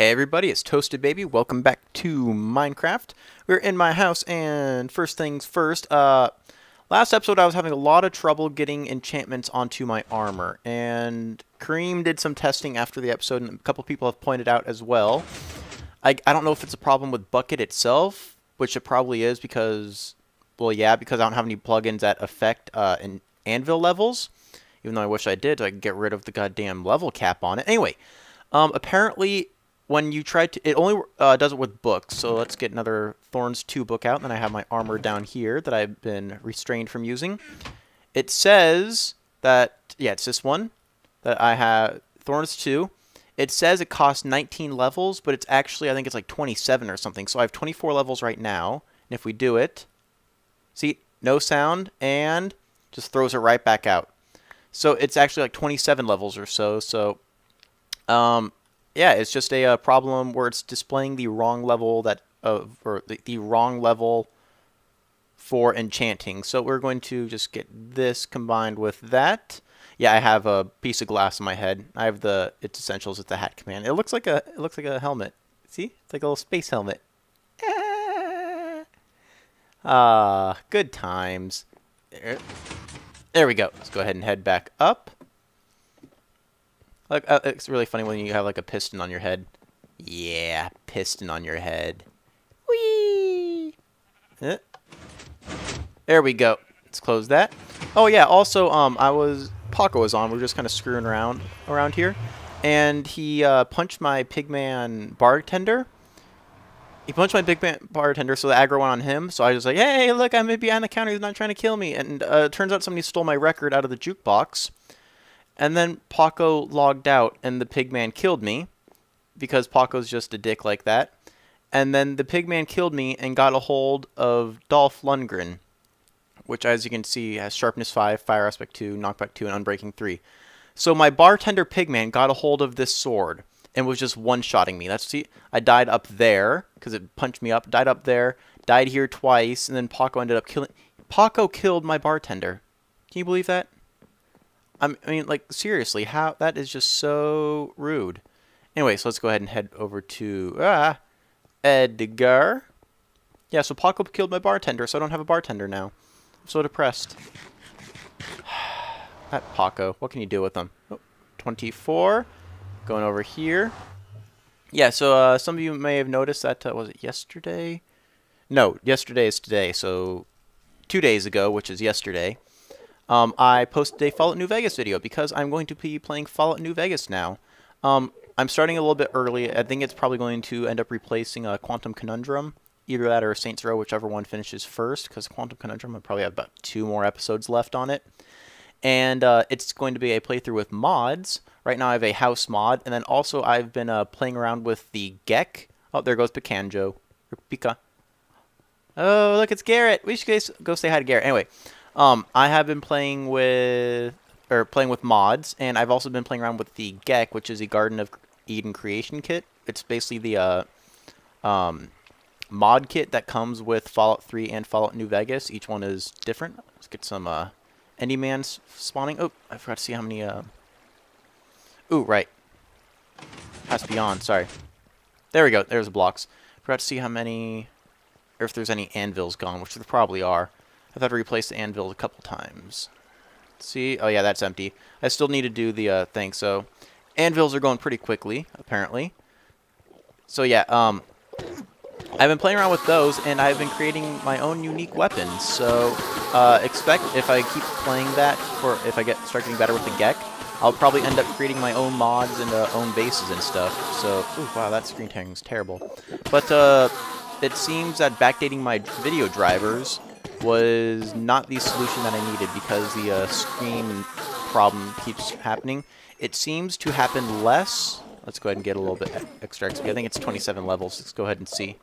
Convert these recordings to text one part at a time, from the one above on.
Hey everybody, it's Toasted Baby. Welcome back to Minecraft. We're in my house, and first things first, last episode I was having a lot of trouble getting enchantments onto my armor, and Kareem did some testing after the episode, and a couple people have pointed out as well. I don't know if it's a problem with Bukkit itself, which it probably is because, well, yeah, because I don't have any plugins that affect anvil levels, even though I wish I did, so I could get rid of the goddamn level cap on it. Anyway, apparently when you try to, it only does it with books. So let's get another Thorns 2 book out. And then I have my armor down here that I've been restrained from using. It says that, yeah, it's this one that I have, Thorns 2. It says it costs 19 levels, but it's actually, I think it's like 27 or something. So I have 24 levels right now. And if we do it, see, no sound, and just throws it right back out. So it's actually like 27 levels or so. So, yeah, it's just a problem where it's displaying the wrong level or the wrong level for enchanting. So we're going to just get this combined with that. Yeah, I have a piece of glass on my head. I have its essentials. It's a hat command. It looks like a helmet. See, it's like a little space helmet. Good times. There we go. Let's go ahead and head back up. Look, it's really funny when you have like a piston on your head. Yeah, piston on your head. Whee! There we go. Let's close that. Oh yeah, also Paco was on. We were just kind of screwing around here, and he punched my pigman bartender. He punched my pigman bartender, so the aggro went on him. So I was like, hey, look, I'm behind the counter. He's not trying to kill me. And it turns out somebody stole my record out of the jukebox. And then Paco logged out, and the pigman killed me, because Paco's just a dick like that. And then the pigman killed me and got a hold of Dolph Lundgren, which, as you can see, has Sharpness 5, Fire Aspect 2, Knockback 2, and Unbreaking 3. So my bartender pigman got a hold of this sword and was just one-shotting me. See, I died up there, because it punched me up, died up there, died here twice, and then Paco ended up killing... Paco killed my bartender. Can you believe that? I mean, like, seriously, how? That is just so rude. Anyway, so let's go ahead and head over to Edgar. Yeah, so Paco killed my bartender, so I don't have a bartender now. I'm so depressed. That Paco, what can you do with him? Oh, 24. Going over here. Yeah, so some of you may have noticed that, was it yesterday? No, yesterday is today, so 2 days ago, which is yesterday. I posted a Fallout New Vegas video because I'm going to be playing Fallout New Vegas now. I'm starting a little bit early. I think it's probably going to end up replacing Quantum Conundrum. Either that or Saints Row, whichever one finishes first, because Quantum Conundrum, I probably have about 2 more episodes left on it. And it's going to be a playthrough with mods. Right now I have a house mod, and then also I've been playing around with the Gek. Oh, there goes Picanjo. Or Pika. Oh, look, it's Garrett. We should go say hi to Garrett. Anyway. I have been playing with mods, and I've also been playing around with the Gek, which is a Garden of Eden creation kit. It's basically the mod kit that comes with Fallout 3 and Fallout New Vegas. Each one is different. Let's get some Endymans spawning. Oh, I forgot to see how many. Ooh, right. Has to be on. Sorry. There we go. There's the blocks. Forgot to see how many, or if there's any anvils gone, which there probably are. I've had to replace the anvil a couple times. See? Oh, yeah, that's empty. I still need to do the thing. So, anvils are going pretty quickly, apparently. So, yeah, I've been playing around with those, and I've been creating my own unique weapons. So, expect if I keep playing that, or if I start getting better with the Gek, I'll probably end up creating my own mods and own bases and stuff. So, ooh, wow, that screen tearing is terrible. But, it seems that backdating my video drivers was not the solution that I needed, because the screen problem keeps happening. It seems to happen less. Let's go ahead and get a little bit extra XP. I think it's 27 levels. Let's go ahead and see.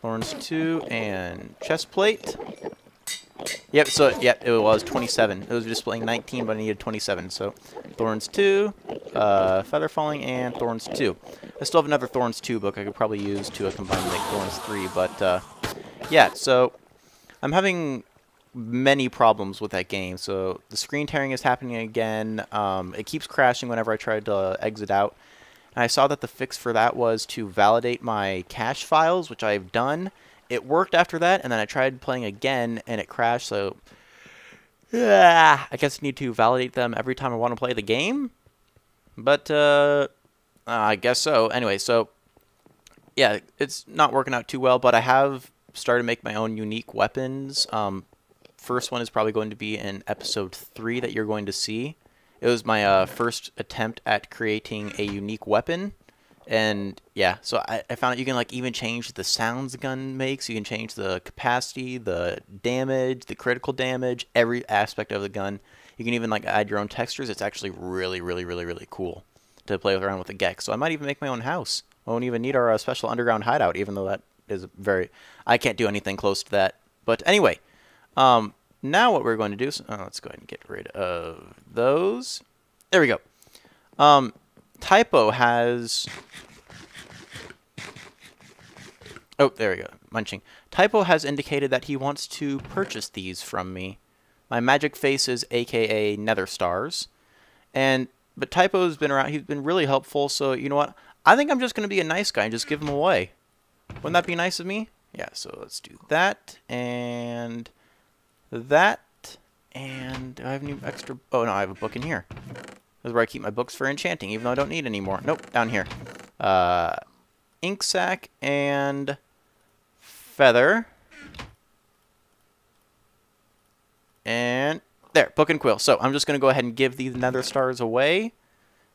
Thorns 2 and chest plate. Yep, so yep, it was 27. It was displaying 19, but I needed 27. So Thorns 2, Feather Falling, and Thorns 2. I still have another Thorns 2 book I could probably use to combine with Thorns 3, but yeah, so I'm having many problems with that game. So the screen tearing is happening again. It keeps crashing whenever I try to exit out. And I saw that the fix for that was to validate my cache files, which I've done. It worked after that, and then I tried playing again, and it crashed, so... I guess I need to validate them every time I want to play the game? But, I guess so. Anyway, so... yeah, it's not working out too well, but I have started to make my own unique weapons. First one is probably going to be in episode 3 that you're going to see. It was my first attempt at creating a unique weapon. And yeah, so I found out you can like even change the sounds the gun makes. You can change the capacity, the damage, the critical damage, every aspect of the gun. You can even like add your own textures. It's actually really, really, really, really cool to play around with the Gex. So I might even make my own house. I won't even need our special underground hideout, even though that is very... I can't do anything close to that. But anyway, now what we're going to do... let's go ahead and get rid of those. There we go. Typo has... oh, there we go. Munching. Typo has indicated that he wants to purchase these from me. My magic faces, a.k.a. Nether Stars. But Typo's been around. He's been really helpful, so you know what? I think I'm just going to be a nice guy and just give them away. Wouldn't that be nice of me? Yeah, so let's do that, and that, and do I have any extra... oh, no, I have a book in here. This is where I keep my books for enchanting, even though I don't need any more. Nope, down here. Ink sac and feather. And there, book and quill. So I'm just going to go ahead and give these Nether Stars away.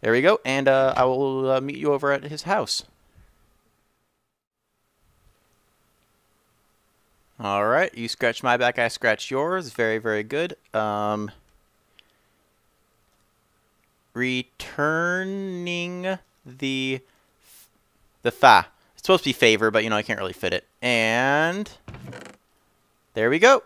There we go, and I will meet you over at his house. Alright, you scratch my back, I scratch yours. Very, very good. Returning the fa. It's supposed to be favor, but, you know, I can't really fit it. And there we go.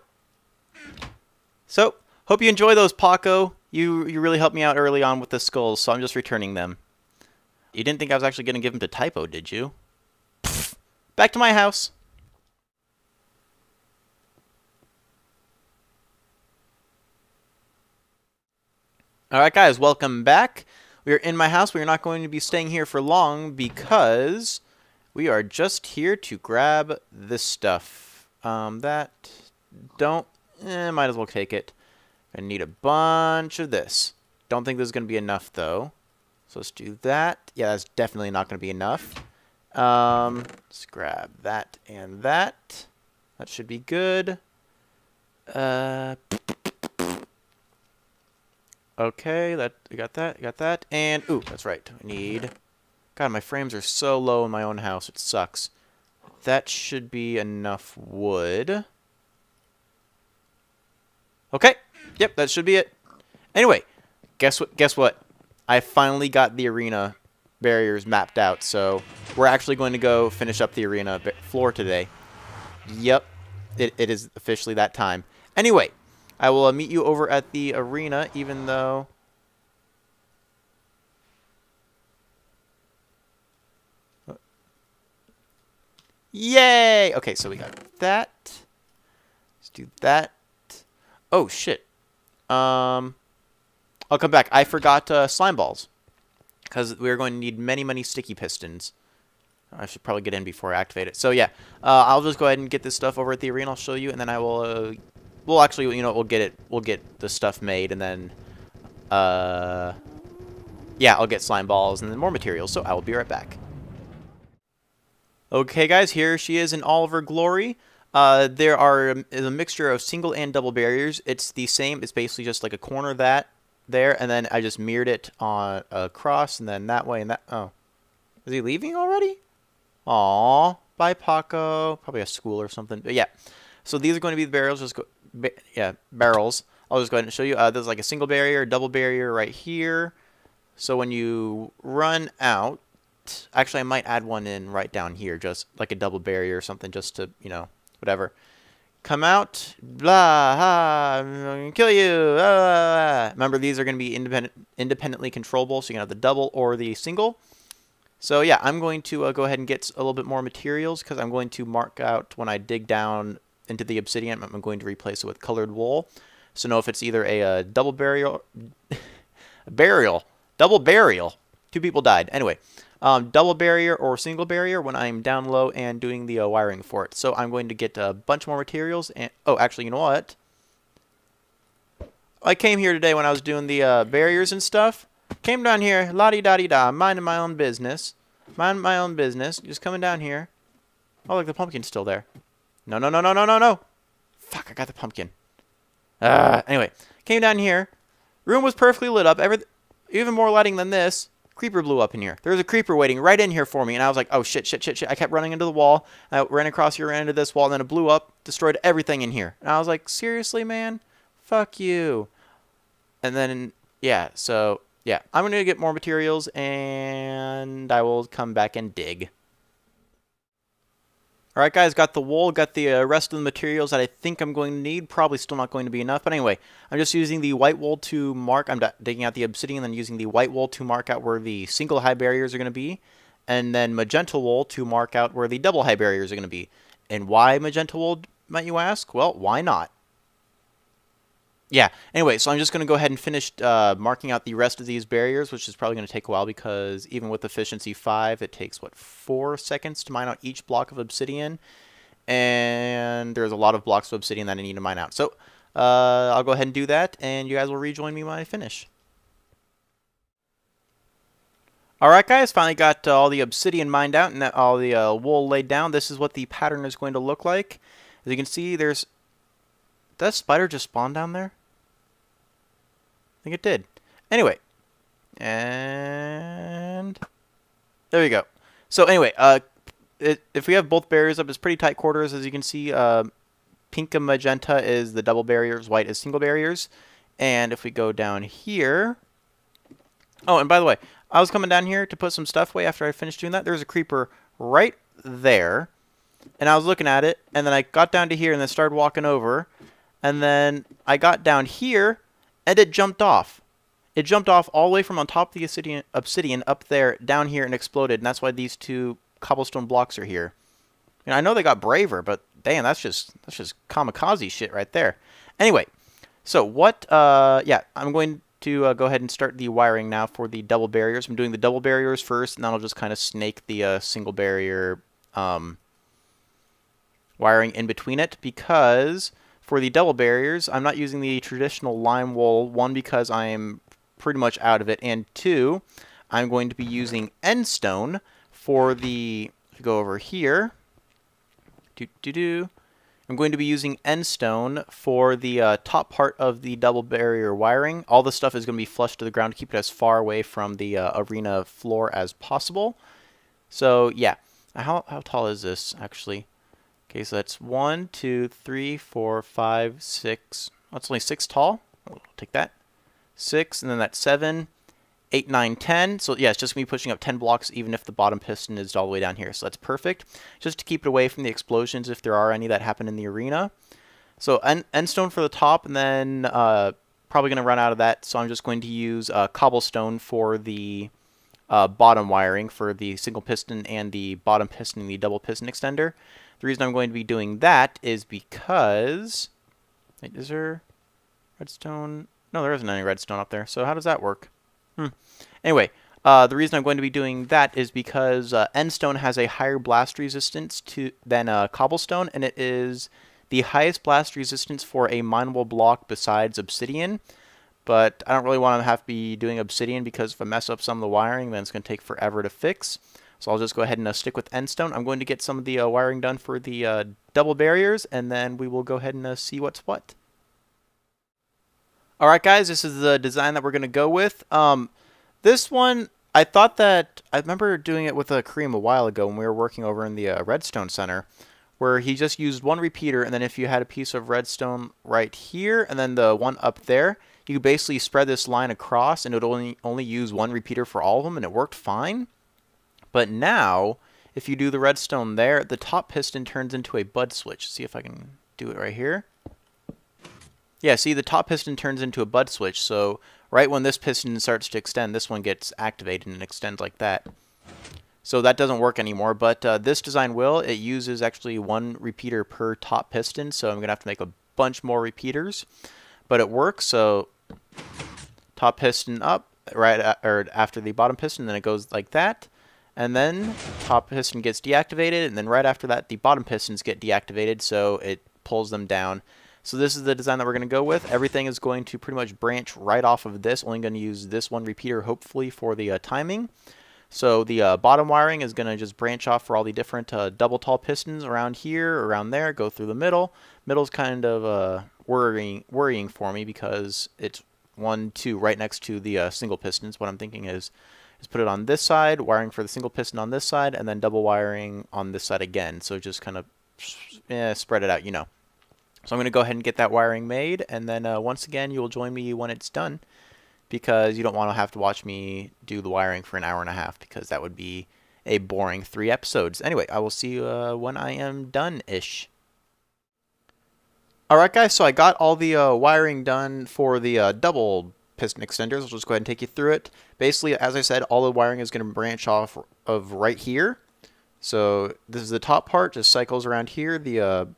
So, hope you enjoy those, Paco. You really helped me out early on with the skulls, so I'm just returning them. You didn't think I was actually going to give them to Typo, did you? Pfft. Back to my house. Alright guys, welcome back. We are in my house. We are not going to be staying here for long because we are just here to grab this stuff. Might as well take it. I need a bunch of this. Don't think this is going to be enough though. So let's do that. Yeah, that's definitely not going to be enough. Let's grab that and that. That should be good. Okay, we got that, and ooh, that's right. I need... God, my frames are so low in my own house. It sucks. That should be enough wood. Okay. Yep, that should be it. Anyway, guess what? I finally got the arena barriers mapped out, so we're actually going to go finish up the arena floor today. Yep, it is officially that time. Anyway, I will meet you over at the arena, even though... Yay! Okay, so we got that. Let's do that. Oh, shit. I'll come back. I forgot slime balls. Because we're going to need many, many sticky pistons. I should probably get in before I activate it. So, yeah. I'll just go ahead and get this stuff over at the arena. I'll show you, and then I will... well, actually, you know, we'll get the stuff made, and then... yeah, I'll get slime balls and then more materials, so I will be right back. Okay, guys, here she is in all of her glory. There is a mixture of single and double barriers. It's the same. It's basically just like a corner there, and then I just mirrored it on across, and then that way and that. Oh, is he leaving already? Aw, bye, Paco. Probably a school or something. But yeah, so these are going to be the barrels. Just go, barrels. I'll just go ahead and show you. There's like a single barrier, double barrier right here. So when you run out, actually I might add one in right down here, just like a double barrier or something, just to, you know, whatever. Come out, blah, ha, I'm gonna kill you. Remember, these are going to be independently controllable, so you can have the double or the single. So yeah, I'm going to go ahead and get a little bit more materials, because I'm going to mark out when I dig down into the obsidian, I'm going to replace it with colored wool. So know if it's either a double burial, double burial, 2 people died. Anyway, double barrier or single barrier when I'm down low and doing the wiring for it. So I'm going to get a bunch more materials. And oh, actually, you know what? I came here today when I was doing the barriers and stuff. Came down here, la-di-da-di-da, minding my own business. Minding my own business. Just coming down here. Oh, look, the pumpkin's still there. No, no, no, no, no, no, no. Fuck, I got the pumpkin. Anyway, came down here. Room was perfectly lit up. Even more lighting than this. Creeper blew up in here. There was a creeper waiting right in here for me, and I was like, oh, shit, shit, shit, shit. I kept running into the wall. I ran across here, ran into this wall, and then it blew up, destroyed everything in here. And I was like, seriously, man? Fuck you. And then, yeah, so, yeah. I'm going to get more materials, and I will come back and dig. Alright guys, got the wool, got the rest of the materials that I think I'm going to need. Probably still not going to be enough, but anyway, I'm just using the white wool to mark, I'm digging out the obsidian, then using the white wool to mark out where the single high barriers are going to be, and then magenta wool to mark out where the double high barriers are going to be. And why magenta wool, might you ask? Well, why not? Yeah, anyway, so I'm just going to go ahead and finish marking out the rest of these barriers, which is probably going to take a while because even with efficiency 5, it takes, what, 4 seconds to mine out each block of obsidian. And there's a lot of blocks of obsidian that I need to mine out. So I'll go ahead and do that, and you guys will rejoin me when I finish. Alright guys, finally got all the obsidian mined out and all the wool laid down. This is what the pattern is going to look like. As you can see, there's... Did that spider just spawn down there? I think it did. Anyway. And... there we go. So anyway, if we have both barriers up, it's pretty tight quarters. As you can see, pink and magenta is the double barriers, white is single barriers. And if we go down here... Oh, and by the way, I was coming down here to put some stuff away after I finished doing that. There's a creeper right there. And I was looking at it, and then I got down to here and then started walking over. And then I got down here, and it jumped off. It jumped off all the way from on top of the obsidian up there, down here, and exploded. And that's why these 2 cobblestone blocks are here. And I know they got braver, but damn, that's just kamikaze shit right there. Anyway, so what? Yeah, I'm going to go ahead and start the wiring now for the double barriers. I'm doing the double barriers first, and then I'll just kind of snake the single barrier wiring in between it because. For the double barriers, I'm not using the traditional lime wool, 1, because I'm pretty much out of it, and 2, I'm going to be using endstone for the, if you go over here, I'm going to be using endstone for the top part of the double barrier wiring. All the stuff is going to be flush to the ground to keep it as far away from the arena floor as possible. So, yeah. How tall is this, actually? Okay, so that's 1, 2, 3, 4, 5, 6. Oh, it's only 6 tall. We'll take that. 6, and then that's 7, 8, 9, 10. So yeah, it's just going to be pushing up 10 blocks even if the bottom piston is all the way down here. So that's perfect. Just to keep it away from the explosions if there are any that happen in the arena. So endstone for the top, and then probably going to run out of that. So I'm just going to use cobblestone for the bottom wiring for the single piston and the bottom piston and the double piston extender. The reason I'm going to be doing that is because... Wait, is there redstone? No, there isn't any redstone up there. So how does that work? Anyway, the reason I'm going to be doing that is because endstone has a higher blast resistance than cobblestone, and it is the highest blast resistance for a mineable block besides obsidian. But I don't really want to have to be doing obsidian because if I mess up some of the wiring, then it's going to take forever to fix. So I'll just go ahead and stick with endstone. I'm going to get some of the wiring done for the double barriers, and then we will go ahead and see what's what. Alright guys, this is the design that we're going to go with. This one, I remember doing it with Kareem a while ago when we were working over in the Redstone Center, where he just used 1 repeater, and then if you had a piece of redstone right here, and then the one up there, you could basically spread this line across, and it would only use 1 repeater for all of them, and it worked fine. But now, if you do the redstone there, the top piston turns into a bud switch. See if I can do it right here. Yeah, see, the top piston turns into a bud switch. So right when this piston starts to extend, this one gets activated and extends like that. So that doesn't work anymore, but this design will. It uses actually 1 repeater per top piston, so I'm going to have to make a bunch more repeaters. But it works, so top piston up, or after the bottom piston, then it goes like that. And then top piston gets deactivated, and then right after that, the bottom pistons get deactivated, so it pulls them down. So this is the design that we're going to go with. Everything is going to pretty much branch right off of this. Only going to use this one repeater, hopefully, for the timing. So the bottom wiring is going to just branch off for all the different double tall pistons around here, around there, go through the middle. Middle's kind of worrying for me because it's 1, 2 right next to the single pistons. What I'm thinking is put it on this side, wiring for the single piston on this side, and then double wiring on this side again. So just kind of spread it out, you know. So I'm going to go ahead and get that wiring made, and then once again, you'll join me when it's done, because you don't want to have to watch me do the wiring for an hour and a half, because that would be a boring 3 episodes. Anyway, I will see you when I am done-ish. Alright guys, so I got all the wiring done for the double piston extenders. I'll just go ahead and take you through it. Basically, as I said, all the wiring is going to branch off of right here. So this is the top part, just cycles around here. The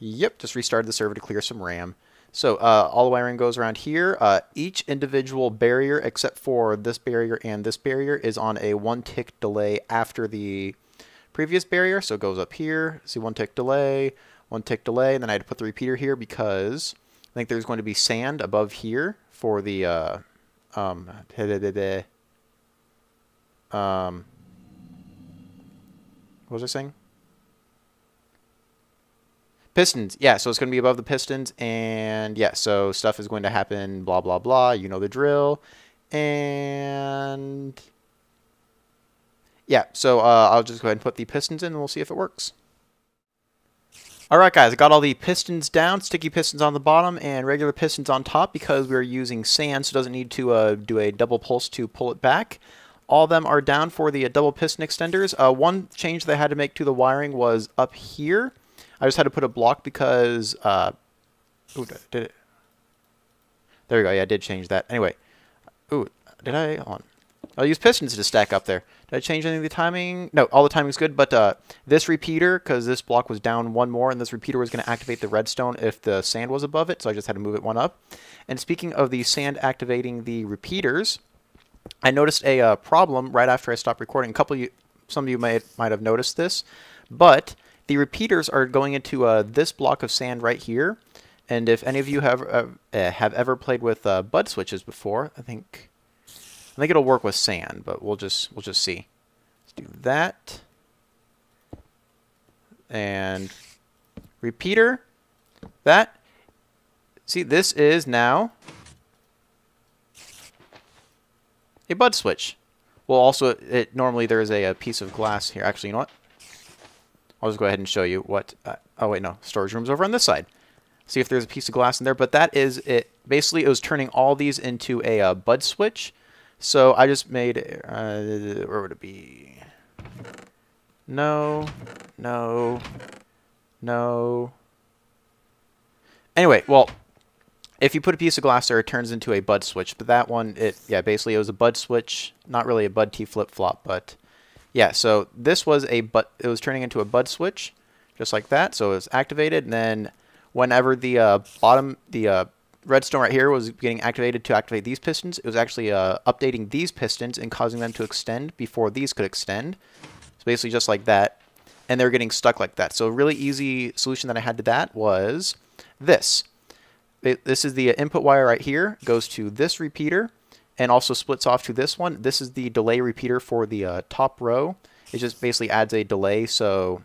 Yep, just restarted the server to clear some RAM. So all the wiring goes around here. Each individual barrier, except for this barrier and this barrier, is on a 1 tick delay after the previous barrier. So it goes up here, see 1 tick delay, 1 tick delay, and then I had to put the repeater here because I think there's going to be sand above here for the what was I saying? Pistons, yeah, so it's going to be above the pistons, and yeah, so stuff is going to happen, blah, blah, blah, you know the drill, and yeah, so I'll just go ahead and put the pistons in, and we'll see if it works. Alright guys, I got all the pistons down, sticky pistons on the bottom, and regular pistons on top, because we're using sand, so it doesn't need to do a double pulse to pull it back. All of them are down for the double piston extenders. One change they had to make to the wiring was up here. I just had to put a block because, ooh, did it? There we go, yeah, I did change that. Anyway, ooh, did I? Hold on. I'll use pistons to stack up there. Did I change any of the timing? No, all the timing's good, but this repeater, because this block was down 1 more, and this repeater was going to activate the redstone if the sand was above it, so I just had to move it 1 up. And speaking of the sand activating the repeaters, I noticed a problem right after I stopped recording. Some of you might have noticed this, but the repeaters are going into this block of sand right here, and if any of you have ever played with bud switches before, I think it'll work with sand, but we'll just see. Let's do that, and repeater that. See, this is now a bud switch. Well, also, normally there is a piece of glass here. Actually, you know what? I'll just go ahead and show you what... oh, wait, no. Storage room's over on this side. See if there's a piece of glass in there. But that is it. Basically, it was turning all these into a bud switch. So I just made... where would it be? No. No. No. Anyway, well... If you put a piece of glass there, it turns into a bud switch. But that one, basically it was a bud switch. Not really a bud T flip-flop, but... Yeah, so this was it was turning into a bud switch, just like that. So it was activated, and then whenever the redstone right here was getting activated to activate these pistons, it was actually updating these pistons and causing them to extend before these could extend. So basically just like that, and they were getting stuck like that. So a really easy solution that I had to that was this. This is the input wire right here, goes to this repeater, and also splits off to this one. This is the delay repeater for the top row. It just basically adds a delay, so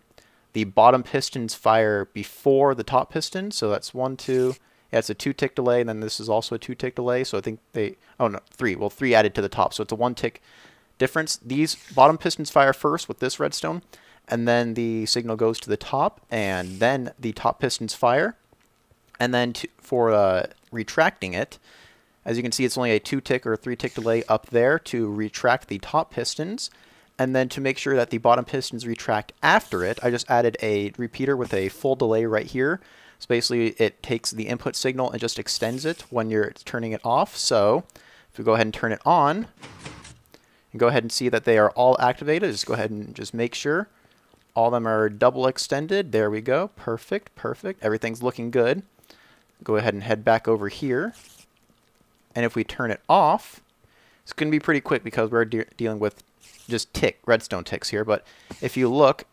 the bottom pistons fire before the top piston. So that's 1, 2. Yeah, it's a 2-tick delay, and then this is also a 2-tick delay. So I think oh no, 3. Well, 3 added to the top, so it's a 1-tick difference. These bottom pistons fire first with this redstone, and then the signal goes to the top, and then the top pistons fire. And then for retracting it, as you can see, it's only a 2-tick or 3-tick delay up there to retract the top pistons. And then to make sure that the bottom pistons retract after it, I just added a repeater with a full delay right here. So basically, it takes the input signal and just extends it when you're turning it off. So if we go ahead and turn it on, and go ahead and see that they are all activated, just go ahead and just make sure all of them are double extended. There we go. Perfect, perfect. Everything's looking good. Go ahead and head back over here. And if we turn it off, it's going to be pretty quick because we're dealing with just redstone ticks here. But if you look,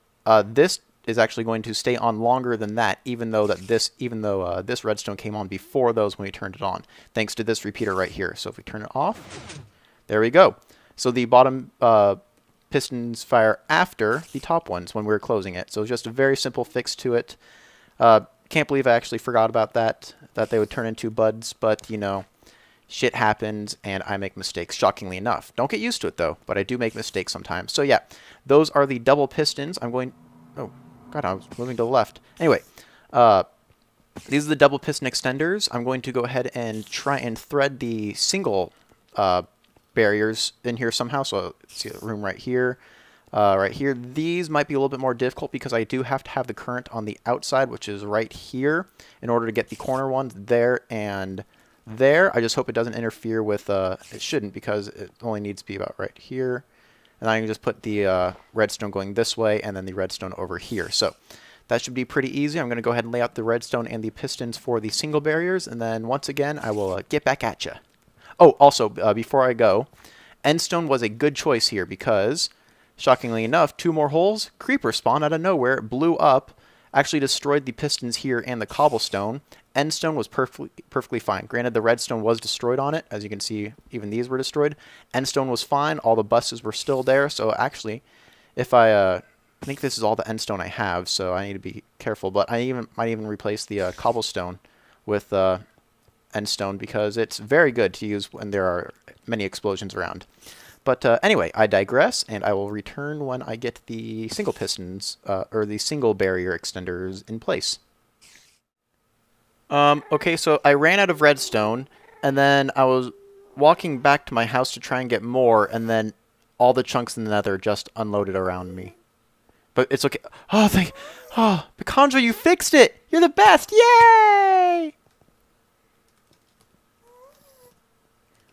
this is actually going to stay on longer than that, even though this redstone came on before those when we turned it on, thanks to this repeater right here. So if we turn it off, there we go. So the bottom pistons fire after the top ones when we're closing it. So it's just a very simple fix to it. Can't believe I actually forgot about that they would turn into buds, but you know, shit happens and I make mistakes, shockingly enough. Don't get used to it though, but I do make mistakes sometimes. So yeah, those are the double pistons. Oh god, I was moving to the left. Anyway, these are the double piston extenders. I'm going to go ahead and try and thread the single barriers in here somehow. So see the room right here. Right here, these might be a little bit more difficult because I do have to have the current on the outside, which is right here, in order to get the corner ones there and there. I just hope it doesn't interfere with, it shouldn't, because it only needs to be about right here. And I can just put the redstone going this way and then the redstone over here. So that should be pretty easy. I'm going to go ahead and lay out the redstone and the pistons for the single barriers, and then once again, I will get back at you. Oh, also, before I go, endstone was a good choice here because, shockingly enough, 2 more holes, creeper spawn out of nowhere, blew up, actually destroyed the pistons here and the cobblestone. Endstone was perfectly fine. Granted, the redstone was destroyed on it. As you can see, even these were destroyed. Endstone was fine. All the buses were still there. So actually, if I think this is all the endstone I have, so I need to be careful. But I might even replace the cobblestone with endstone because it's very good to use when there are many explosions around. But anyway, I digress, and I will return when I get the single pistons, or the single barrier extenders in place. Okay, so I ran out of redstone, and then I was walking back to my house to try and get more, and then all the chunks in the nether just unloaded around me. But it's okay. Oh, Picandra, you fixed it! You're the best! Yay!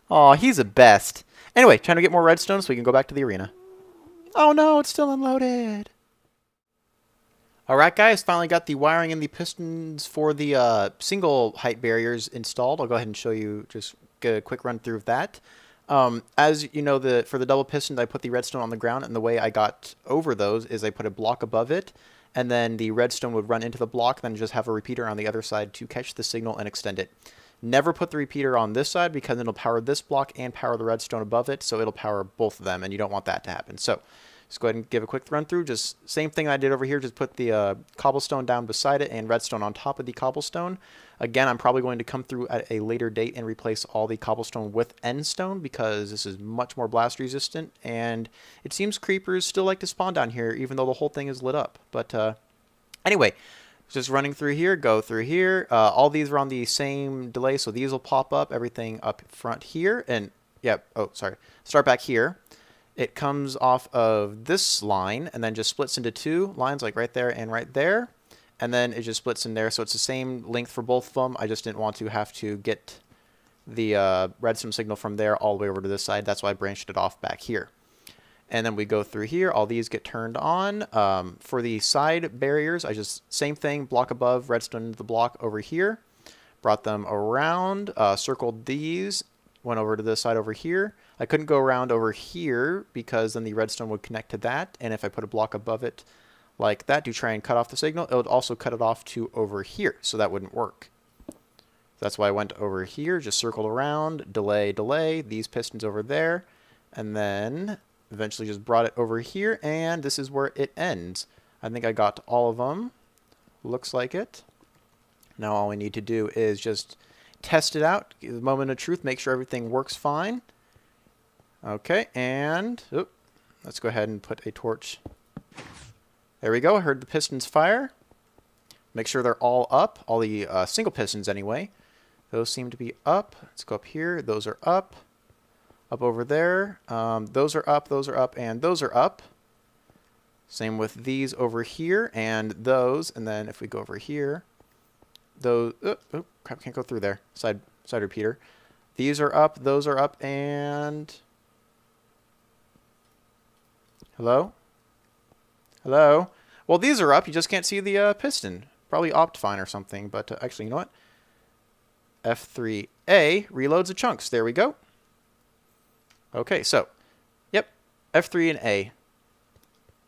Oh, he's the best. Anyway, trying to get more redstone so we can go back to the arena. Oh no, it's still unloaded. Alright guys, finally got the wiring and the pistons for the single height barriers installed. I'll go ahead and show you, just get a quick run through of that. As you know, for the double pistons, I put the redstone on the ground, and the way I got over those is I put a block above it, and then the redstone would run into the block, then just have a repeater on the other side to catch the signal and extend it. Never put the repeater on this side because it'll power this block and power the redstone above it, so it'll power both of them, and you don't want that to happen. So just go ahead and give a quick run through. Just same thing I did over here, just put the cobblestone down beside it and redstone on top of the cobblestone. Again, I'm probably going to come through at a later date and replace all the cobblestone with endstone because this is much more blast resistant, and it seems creepers still like to spawn down here even though the whole thing is lit up. But anyway, just running through here, go through here. All these are on the same delay, so these will pop up, everything up front here. And, yeah, oh, sorry. Start back here. It comes off of this line and then just splits into 2 lines, like right there and right there. And then it just splits in there, so it's the same length for both of them. I just didn't want to have to get the redstone signal from there all the way over to this side. That's why I branched it off back here. And then we go through here. All these get turned on. For the side barriers, I just, same thing, block above, redstone into the block over here. Brought them around, circled these, went over to this side over here. I couldn't go around over here because then the redstone would connect to that. And if I put a block above it like that to try and cut off the signal, it would also cut it off to over here. So that wouldn't work. That's why I went over here, just circled around, delay, delay, these pistons over there. And then eventually just brought it over here, and this is where it ends. I think I got all of them. Looks like it. Now all we need to do is just test it out, give a moment of truth, make sure everything works fine. Okay, and let's go ahead and put a torch. There we go. I heard the pistons fire. Make sure they're all up, all the single pistons anyway. Those seem to be up. Let's go up here. Those are up. Up over there. Those are up, and those are up. Same with these over here and those. And then if we go over here, those, oh crap, can't go through there. Side repeater. These are up, those are up, and hello? Hello? Well, these are up. You just can't see the piston. Probably Optifine or something. But actually, you know what? F3A A reloads the chunks. There we go. Okay, so, yep, F3 and A.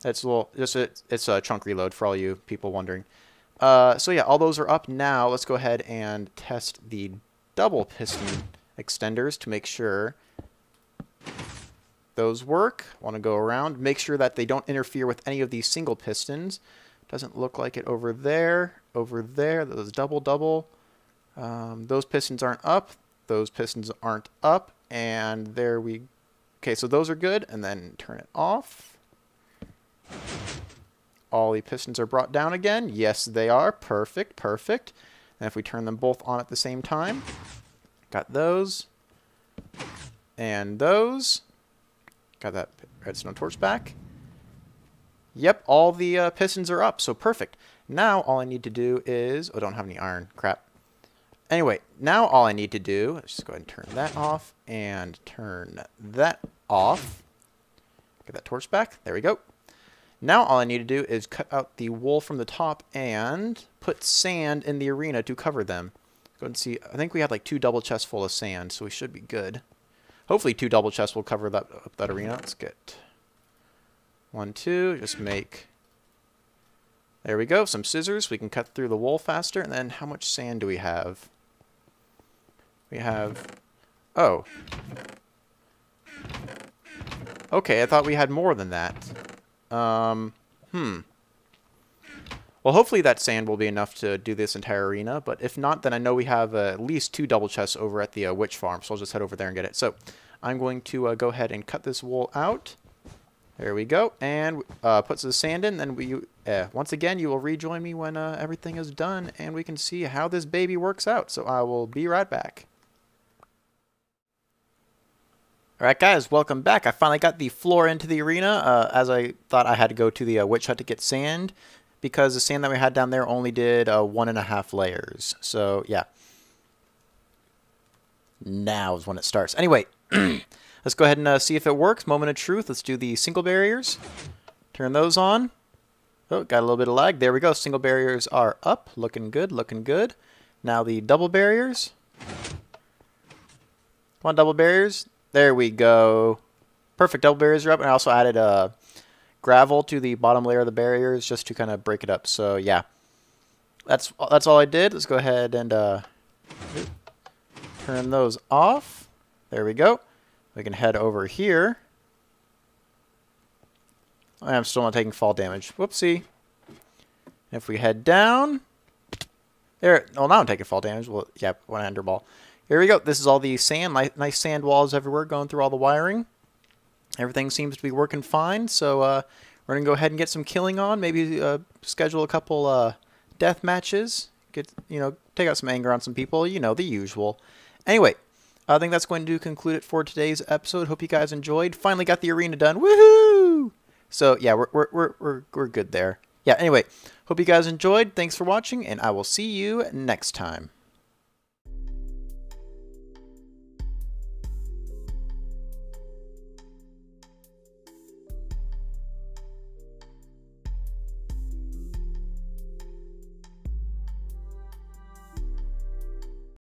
That's a little, it's a chunk reload for all you people wondering. So yeah, all those are up now. Let's go ahead and test the double piston extenders to make sure those work. Want to go around, make sure that they don't interfere with any of these single pistons. Doesn't look like it over there. Over there, those double. Those pistons aren't up. Those pistons aren't up. And there we... Okay, so those are good. And then turn it off. All the pistons are brought down again. Yes, they are. Perfect, perfect. And if we turn them both on at the same time, got those. And those. Got that redstone torch back. Yep, all the pistons are up, so perfect. Now all I need to do is... Oh, I don't have any iron. Crap. Anyway, now all I need to do... Let's just go ahead and turn that off and turn that off. Get that torch back. There we go. Now all I need to do is cut out the wool from the top and put sand in the arena to cover them. Go and see. I think we had like 2 double chests full of sand, so we should be good. Hopefully 2 double chests will cover that arena. Let's get 1, 2. Just make... There we go. Some scissors. We can cut through the wool faster. And then how much sand do we have? We have... Oh. Okay, I thought we had more than that. Well, hopefully that sand will be enough to do this entire arena, but if not, then I know we have at least 2 double chests over at the witch farm, so I'll just head over there and get it. So, I'm going to go ahead and cut this wool out. There we go, and put the sand in, then once again, you will rejoin me when everything is done, and we can see how this baby works out. So, I will be right back. Alright guys, welcome back. I finally got the floor into the arena, as I thought I had to go to the witch hut to get sand, because the sand that we had down there only did 1.5 layers. So, yeah. Now is when it starts. Anyway, let's go ahead and see if it works. Moment of truth. Let's do the single barriers. Turn those on. Oh, got a little bit of lag. There we go. Single barriers are up. Looking good, looking good. Now the double barriers. Come on, double barriers. There we go. Perfect. Double barriers are up. And I also added gravel to the bottom layer of the barriers just to kind of break it up. So, yeah. That's all I did. Let's go ahead and turn those off. There we go. We can head over here. I'm still not taking fall damage. Whoopsie. If we head down. There. Well, now I'm taking fall damage. Well, yeah, 1 ender ball. Here we go. This is all the sand. Nice sand walls everywhere going through all the wiring. Everything seems to be working fine. So we're going to go ahead and get some killing on. Maybe schedule a couple death matches. Take out some anger on some people. You know, the usual. Anyway, I think that's going to conclude it for today's episode. Hope you guys enjoyed. Finally got the arena done. Woohoo! So yeah, we're good there. Yeah, anyway, hope you guys enjoyed. Thanks for watching, and I will see you next time.